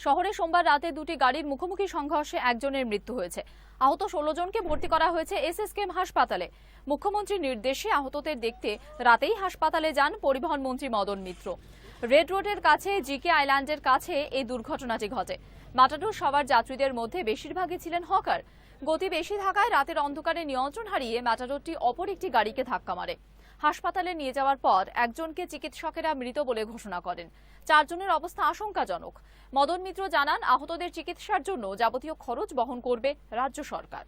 শহরে সোমবার রাতে দুটি গাড়ির মুখোমুখি সংঘর্ষে একজনের মৃত্যু হয়েছে। আহত 16 জনকে ভর্তি করা হয়েছে এসএসকেএম হাসপাতালে। মুখ্যমন্ত্রীর নির্দেশে আহতদের দেখতে রাতেই হাসপাতালে যান পরিবহন মন্ত্রী মদন মিত্র। রেড রোডের কাছে জিকে আইল্যান্ডের কাছে এই দুর্ঘটনাটি ঘটে। মাটাডোর সবার যাত্রীদের মধ্যে বেশিরভাগই ছিলেন হকার। গতি বেশি থাকায় রাতের অন্ধকারে নিয়ন্ত্রণ হারিয়ে মাটাডোরটি অপর একটি গাড়িকে ধাক্কা মারে। হাসপাতালে নিয়ে যাওয়ার পর একজনকে চিকিৎসকেরা মৃত বলে ঘোষণা করেন। 4 জনের অবস্থা আশঙ্কাজনক। মদন মিত্র জানান, আহতদের চিকিৎসার জন্য যাবতীয় খরচ বহন করবে রাজ্য সরকার।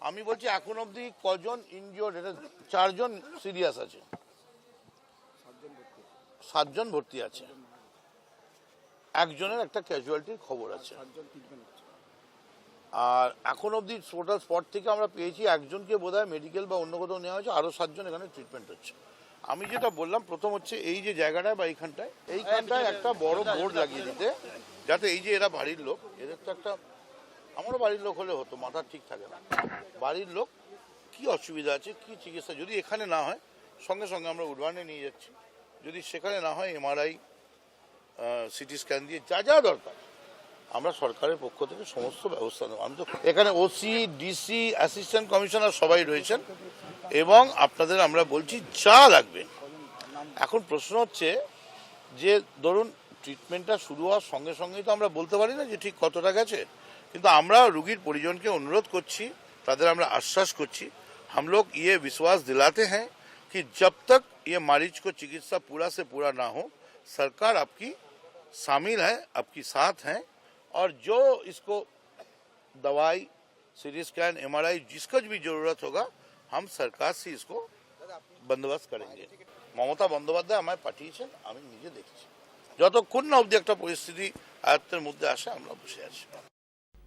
আমি বলছি এখন অবধি কজন ইনজিওর্ড? এটা 4 জন সিরিয়াস আছে, 7 জন ভর্তি আছে, একজনের একটা ক্যাজুয়ালিটির খবর আছে। আর এখন অবধি টোটাল স্পট থেকে আমরা পেয়েছি একজনকে বোধহয় মেডিকেল বা অন্য কোথাও নেওয়া হয়েছে, আরো 7 জন এখানে ট্রিটমেন্ট হচ্ছে। আমি যেটা বললাম প্রথম হচ্ছে এই যে জায়গাটায় বা এইখানটায় একটা বড় বোর্ড লাগিয়ে দিতে, যাতে এই যে এরা বাড়ির লোক, এদের তো একটা, আমারও বাড়ির লোক হলে হতো, মাথা ঠিক থাকে না, বাড়ির লোক কি অসুবিধা আছে, কি চিকিৎসা, যদি এখানে না হয় সঙ্গে সঙ্গে আমরা উডবানে নিয়ে যাচ্ছি, যদি সেখানে না হয় এমআরআই, সিটি স্ক্যান দিয়ে যা যা দরকার আমরা সরকারের পক্ষ থেকে সমস্ত ব্যবস্থা নেব। আমি তো এখানে ওসি, ডিসি, অ্যাসিস্ট্যান্ট কমিশনার সবাই রয়েছেন এবং আপনাদের আমরা বলছি যা লাগবে। এখন প্রশ্ন হচ্ছে যে ধরুন ট্রিটমেন্টটা শুরু হওয়ার সঙ্গে সঙ্গেই তো আমরা বলতে পারি না যে ঠিক কতটা গেছে, কিন্তু আমরা রুগীর পরিজনকে অনুরোধ করছি, তাদের আমরা আশ্বাস করছি, हम लोग ये विश्वास दिलाते हैं कि जब तक ये मरीज को चिकित्सा पूरा से पूरा ना हो, सरकार आपकी शामिल है, आपकी साथ है, और जो इसको दवाई, सीटी स्कैन, एमआरआई जिसका भी जरूरत होगा हम सरकार से इसको बंदोबस्त करेंगे। মমতা বন্দ্যোপাধ্যায় আমায় পাঠিয়েছেন, আমি নিজে দেখছি। যতক্ষণ না অবধি একটা পরিস্থিতি আয়ত্তের মধ্যে আসে আমরা বসে আছি।